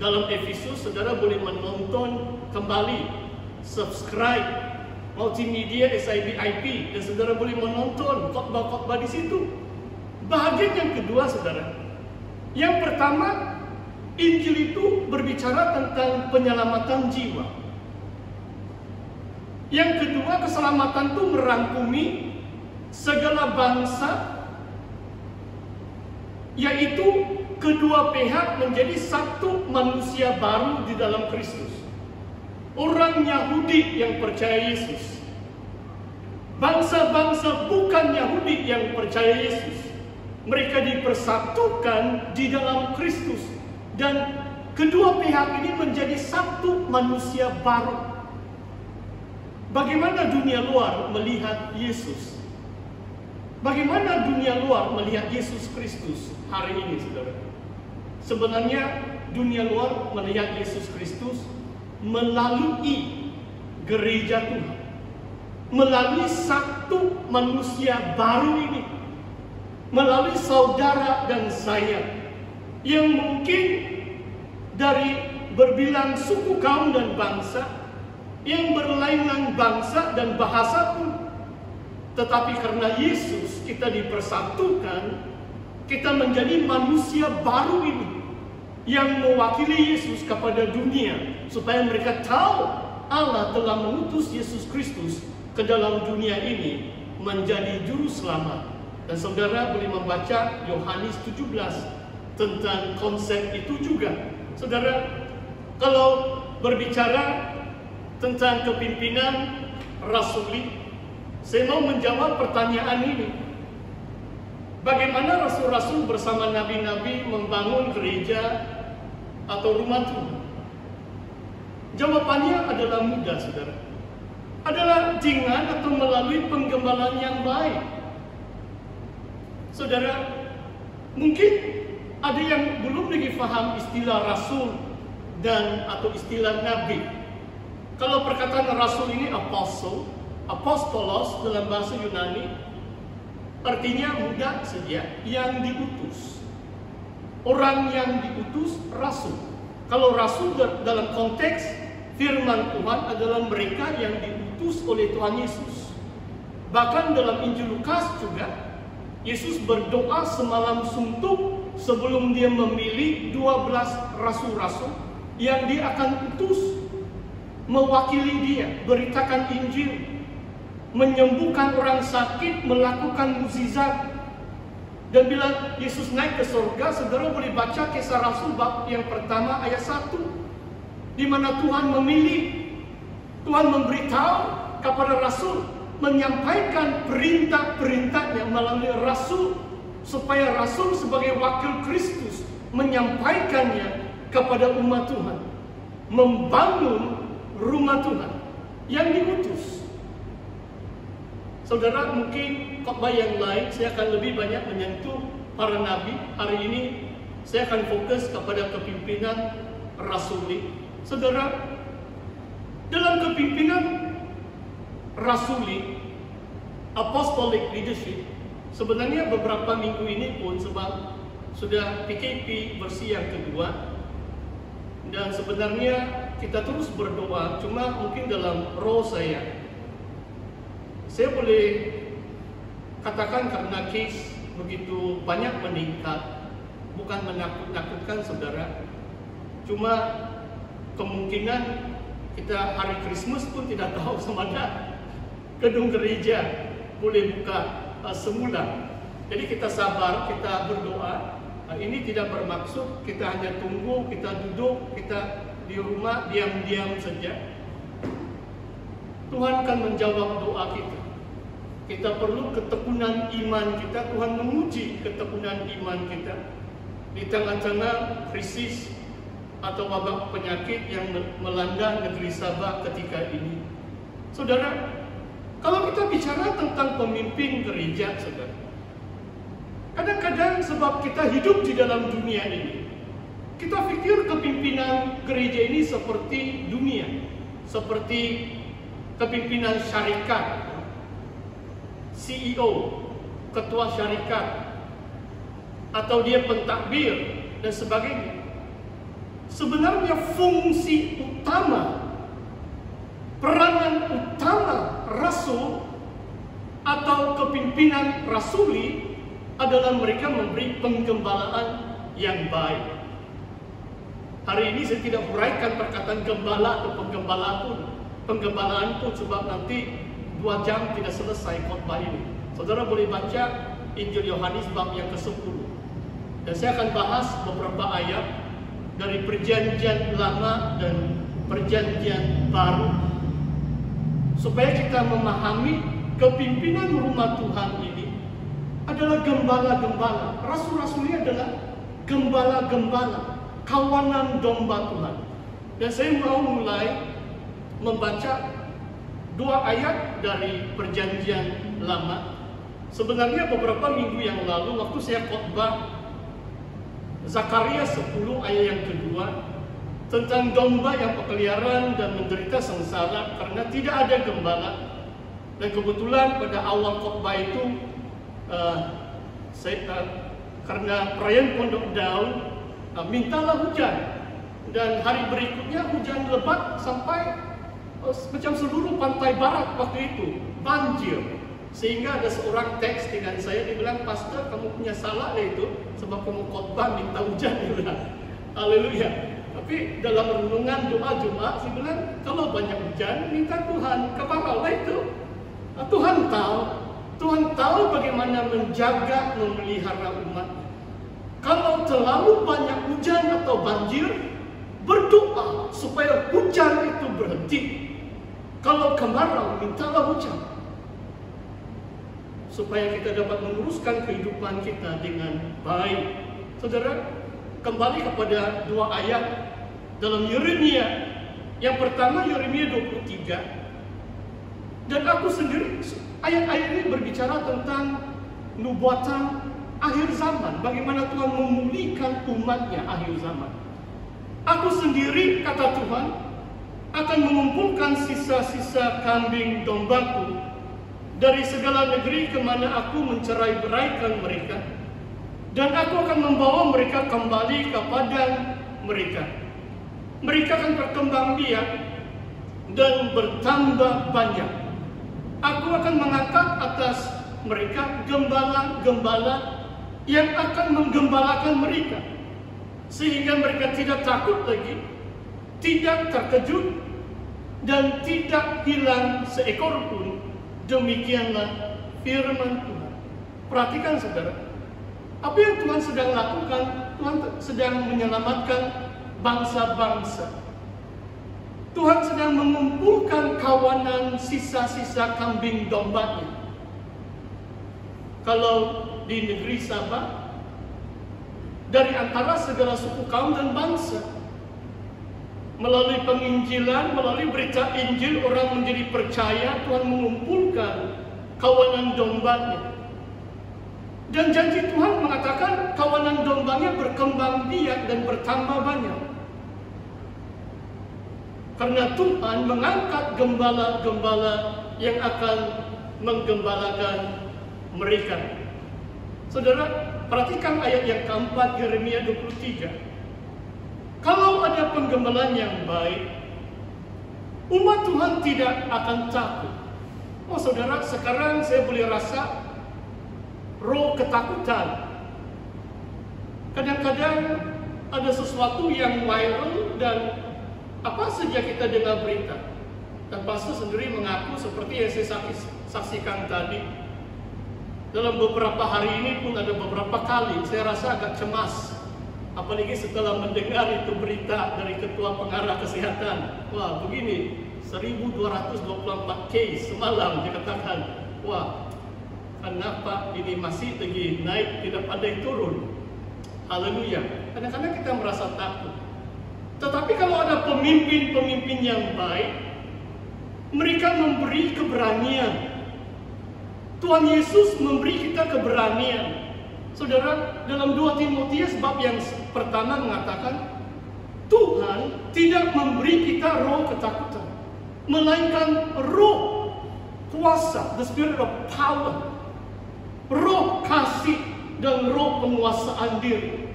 Dalam Efesus, saudara boleh menonton kembali, subscribe Multimedia SIBIP, dan saudara boleh menonton khotbah-khotbah di situ. Bahagian yang kedua, saudara. Yang pertama, Injil itu berbicara tentang penyelamatan jiwa. Yang kedua, keselamatan itu merangkumi segala bangsa, yaitu kedua pihak menjadi satu manusia baru di dalam Kristus. Orang Yahudi yang percaya Yesus, bangsa-bangsa bukan Yahudi yang percaya Yesus, mereka dipersatukan di dalam Kristus, dan kedua pihak ini menjadi satu manusia baru. Bagaimana dunia luar melihat Yesus? Bagaimana dunia luar melihat Yesus Kristus hari ini, saudara? Sebenarnya dunia luar melihat Yesus Kristus melalui gereja Tuhan, melalui satu manusia baru ini, melalui saudara dan saya yang mungkin dari berbilang suku, kaum, dan bangsa, yang berlainan bangsa dan bahasa pun, tetapi karena Yesus kita dipersatukan, kita menjadi manusia baru ini yang mewakili Yesus kepada dunia, supaya mereka tahu Allah telah mengutus Yesus Kristus ke dalam dunia ini menjadi juru selamat. Dan saudara boleh membaca Yohanes 17 tentang konsep itu juga. Saudara, kalau berbicara tentang kepimpinan rasuli, saya mau menjawab pertanyaan ini. Bagaimana rasul-rasul bersama nabi-nabi membangun gereja atau rumah Tuhan? Jawabannya adalah mudah, saudara. Adalah dengan atau melalui penggembalaan yang baik. Saudara, mungkin ada yang belum lagi paham istilah rasul dan atau istilah nabi. Kalau perkataan rasul ini apostle, apostolos dalam bahasa Yunani, artinya mudah saja, yang diutus. Orang yang diutus rasul. Kalau rasul dalam konteks firman Tuhan adalah mereka yang diutus oleh Tuhan Yesus. Bahkan dalam Injil Lukas juga, Yesus berdoa semalam suntuk sebelum dia memilih 12 rasul-rasul yang dia akan utus mewakili dia, beritakan Injil, menyembuhkan orang sakit, melakukan mukjizat. Dan bila Yesus naik ke surga, saudara boleh baca Kisah Rasul bab yang pertama ayat 1, di mana Tuhan memilih, Tuhan memberitahu kepada rasul, menyampaikan perintah-perintahnya melalui rasul, supaya rasul sebagai wakil Kristus menyampaikannya kepada umat Tuhan, membangun rumah Tuhan yang diutus. Saudara, mungkin khotbah yang lain saya akan lebih banyak menyentuh para nabi. Hari ini saya akan fokus kepada kepimpinan rasuli. Saudara, dalam kepimpinan rasuli, apostolic leadership, sebenarnya beberapa minggu ini pun, sebab sudah PKP versi yang kedua, dan sebenarnya kita terus berdoa, cuma mungkin dalam roh saya boleh katakan karena case begitu banyak meningkat, bukan menakut-nakutkan saudara, cuma kemungkinan kita hari Christmas pun tidak tahu sama ada gedung gereja boleh buka semula. Jadi kita sabar, kita berdoa. Ini tidak bermaksud kita hanya tunggu, kita duduk, kita di rumah diam-diam saja. Tuhan akan menjawab doa kita. Kita perlu ketekunan iman kita. Tuhan menguji ketekunan iman kita di tengah-tengah krisis atau wabak penyakit yang melanda negeri Sabah ketika ini. Saudara, kalau kita bicara tentang pemimpin gereja, saudara, kadang-kadang sebab kita hidup di dalam dunia ini, kita pikir kepimpinan gereja ini seperti dunia, seperti kepimpinan syarikat, CEO, ketua syarikat, atau dia pentadbir dan sebagainya. sebenarnya fungsi utama, peranan utama rasul atau kepimpinan rasuli adalah mereka memberi penggembalaan yang baik. Hari ini saya tidak huraikan perkataan gembala atau penggembalaan pun sebab nanti 2 jam tidak selesai khotbah ini. Saudara boleh baca Injil Yohanes bab yang ke-10. Dan saya akan bahas beberapa ayat dari Perjanjian Lama dan Perjanjian Baru supaya kita memahami kepimpinan rumah Tuhan ini adalah gembala-gembala. Rasul-rasul ini adalah gembala-gembala, kawanan domba Tuhan. Dan saya mau mulai membaca 2 ayat dari Perjanjian Lama. Sebenarnya beberapa minggu yang lalu waktu saya khotbah Zakaria 10 ayat yang kedua tentang domba yang berkeliaran dan menderita sengsara karena tidak ada gembala. Dan kebetulan pada awal khotbah itu karena perayaan Pondok Daun mintalah hujan, dan hari berikutnya hujan lebat sampai macam seluruh pantai barat waktu itu banjir, sehingga ada seorang teks dengan saya, dia bilang, "Pastor, kamu punya salah itu sebab kamu khotbah minta hujan." Dia bilang, haleluya. Tapi dalam renungan doa Jumat, saya bilang, kalau banyak hujan minta Tuhan kemarau itu. Tuhan tahu bagaimana menjaga, memelihara umat. Kalau terlalu banyak hujan atau banjir, berdoa supaya hujan itu berhenti. Kalau kemarau, mintalah hujan supaya kita dapat menguruskan kehidupan kita dengan baik. Saudara, kembali kepada 2 ayat dalam Yeremia. Yang pertama Yeremia 23. Dan aku sendiri, ayat-ayat ini berbicara tentang nubuatan akhir zaman, bagaimana Tuhan memulihkan umatnya akhir zaman. Aku sendiri, kata Tuhan, akan mengumpulkan sisa-sisa kambing dombaku dari segala negeri kemana aku mencerai-beraikan mereka, dan aku akan membawa mereka kembali ke padang mereka. Mereka akan berkembang biak dan bertambah banyak. Aku akan mengangkat atas mereka gembala-gembala yang akan menggembalakan mereka, sehingga mereka tidak takut lagi, tidak terkejut, dan tidak hilang seekor pun. Demikianlah firman Tuhan. Perhatikan saudara, apa yang Tuhan sedang lakukan? Tuhan sedang menyelamatkan bangsa-bangsa. Tuhan sedang mengumpulkan kawanan sisa-sisa kambing dombanya. Kalau di negeri Sabah, dari antara segala suku kaum dan bangsa, melalui penginjilan, melalui berita Injil, orang menjadi percaya. Tuhan mengumpulkan kawanan dombanya. Dan janji Tuhan mengatakan kawanan dombanya berkembang biak dan bertambah banyak. Karena Tuhan mengangkat gembala-gembala yang akan menggembalakan mereka. Saudara, perhatikan ayat yang keempat Yeremia 23. Kalau ada penggembalaan yang baik, umat Tuhan tidak akan takut. Oh saudara, sekarang saya boleh rasa roh ketakutan. Kadang-kadang ada sesuatu yang viral dan apa saja kita dengar berita. Dan pastor sendiri mengaku seperti yang saya saksikan tadi. Dalam beberapa hari ini pun ada beberapa kali saya rasa agak cemas. Apalagi setelah mendengar itu berita dari Ketua Pengarah Kesehatan. Wah, begini, 1224 case semalam dia katakan. Wah, kenapa ini masih lagi naik, tidak pandai turun? Haleluya. Kadang-kadang kita merasa takut. Tetapi kalau ada pemimpin-pemimpin yang baik, mereka memberi keberanian. Tuhan Yesus memberi kita keberanian. Saudara, dalam 2 Timotius bab yang pertama mengatakan, Tuhan tidak memberi kita roh ketakutan, melainkan roh kuasa, the spirit of power, roh kasih dan roh penguasaan diri.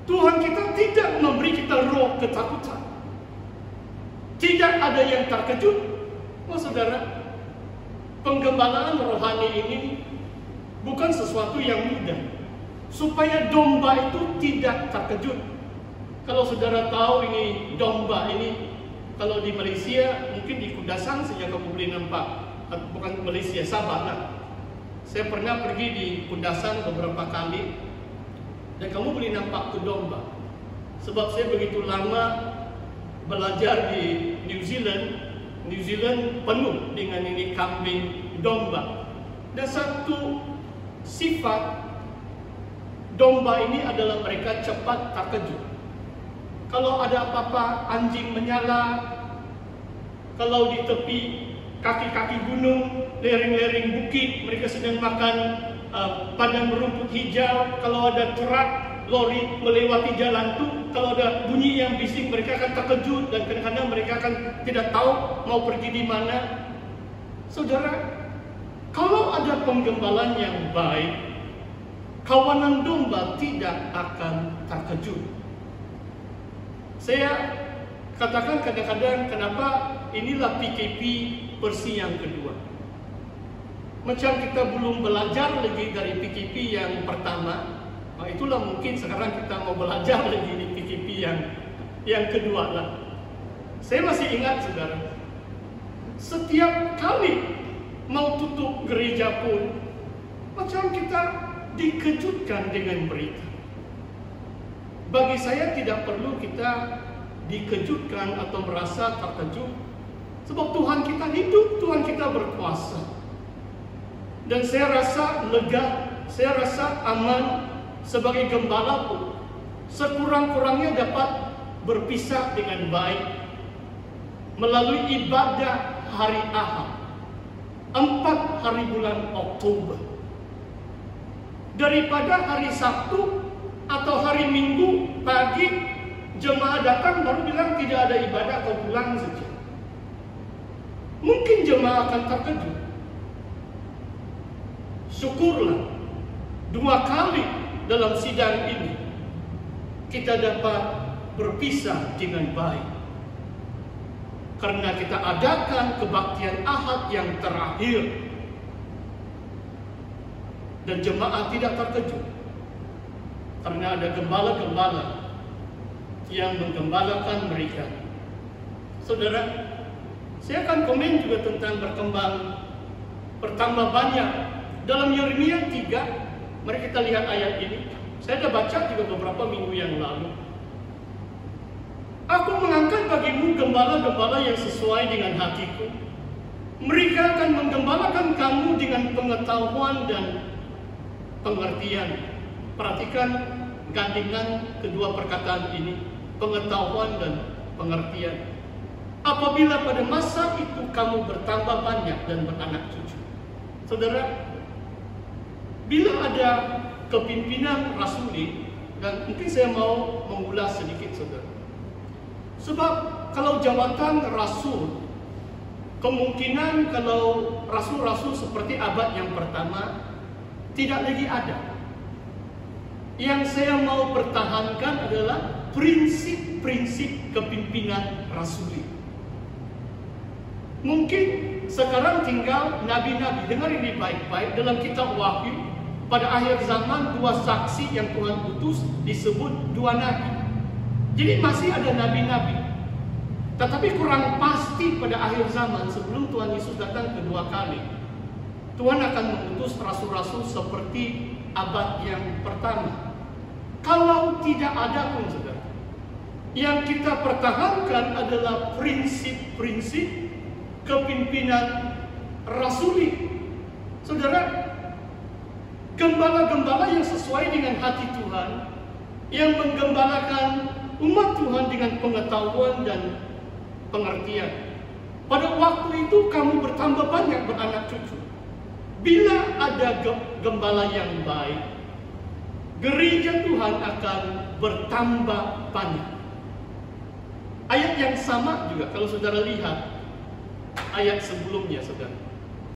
Tuhan kita tidak memberi kita roh ketakutan. Tidak ada yang terkejut. Oh saudara, penggembalaan rohani ini bukan sesuatu yang mudah. Supaya domba itu tidak terkejut. Kalau saudara tahu ini domba ini, kalau di Malaysia mungkin di Kudasan saja kamu boleh nampak. Bukan Malaysia, Sabah lah. Saya pernah pergi di Kudasan beberapa kali dan kamu boleh nampak tu domba. Sebab saya begitu lama belajar di New Zealand penuh dengan ini kambing, domba. Dan satu sifat domba ini adalah mereka cepat terkejut. Kalau ada apa-apa, anjing menyala, kalau di tepi kaki-kaki gunung, lereng-lereng bukit, mereka sedang makan padang rumput hijau. Kalau ada truk, lori melewati jalan itu, kalau ada bunyi yang bising, mereka akan terkejut dan kadang-kadang mereka akan tidak tahu mau pergi di mana. Saudara, kalau ada penggembalaan yang baik, kawanan domba tidak akan terkejut. Saya katakan kadang-kadang kenapa inilah PKP versi yang kedua. Macam kita belum belajar lagi dari PKP yang pertama, itulah mungkin sekarang kita mau belajar lagi di PKP yang kedua lah. Saya masih ingat saudara, setiap kali mau tutup gereja pun, macam kita dikejutkan dengan berita. Bagi saya tidak perlu kita dikejutkan atau merasa terkejut, sebab Tuhan kita hidup, Tuhan kita berkuasa. Dan saya rasa lega, saya rasa aman sebagai gembala pun, sekurang-kurangnya dapat berpisah dengan baik melalui ibadah hari Ahad 4 hari bulan Oktober, daripada hari Sabtu atau hari Minggu pagi jemaah datang baru bilang tidak ada ibadah atau pulang saja. Mungkin jemaah akan terkejut. Syukurlah 2 kali dalam sidang ini kita dapat berpisah dengan baik, karena kita adakan kebaktian Ahad yang terakhir dan jemaah tidak terkejut karena ada gembala-gembala yang menggembalakan mereka. Saudara, saya akan komen juga tentang bertambah banyak. Dalam Yeremia 3, mari kita lihat ayat ini. Saya sudah baca juga beberapa minggu yang lalu. Aku mengangkat bagimu gembala-gembala yang sesuai dengan hatiku. Mereka akan menggembalakan kamu dengan pengetahuan dan pengertian. Perhatikan gandingan kedua perkataan ini, pengetahuan dan pengertian. Apabila pada masa itu kamu bertambah banyak dan beranak cucu. Saudara, bila ada kepimpinan rasuli, dan mungkin saya mau mengulas sedikit saudara. Sebab kalau jabatan rasul, kemungkinan kalau rasul-rasul seperti abad yang pertama tidak lagi ada. Yang saya mau pertahankan adalah prinsip-prinsip kepimpinan rasuli. Mungkin sekarang tinggal nabi-nabi. Dengar ini baik-baik, dalam kitab Wahyu pada akhir zaman 2 saksi yang Tuhan utus disebut 2 nabi. Jadi masih ada nabi-nabi. Tetapi kurang pasti pada akhir zaman sebelum Tuhan Yesus datang kedua kali, Tuhan akan mengutus rasul-rasul seperti abad yang pertama. Kalau tidak ada pun saudara, yang kita pertahankan adalah prinsip-prinsip kepimpinan rasuli. Saudara, gembala-gembala yang sesuai dengan hati Tuhan, yang menggembalakan umat Tuhan dengan pengetahuan dan pengertian. Pada waktu itu kamu bertambah banyak beranak cucu. Bila ada gembala yang baik, gereja Tuhan akan bertambah banyak. Ayat yang sama juga kalau saudara lihat ayat sebelumnya saudara.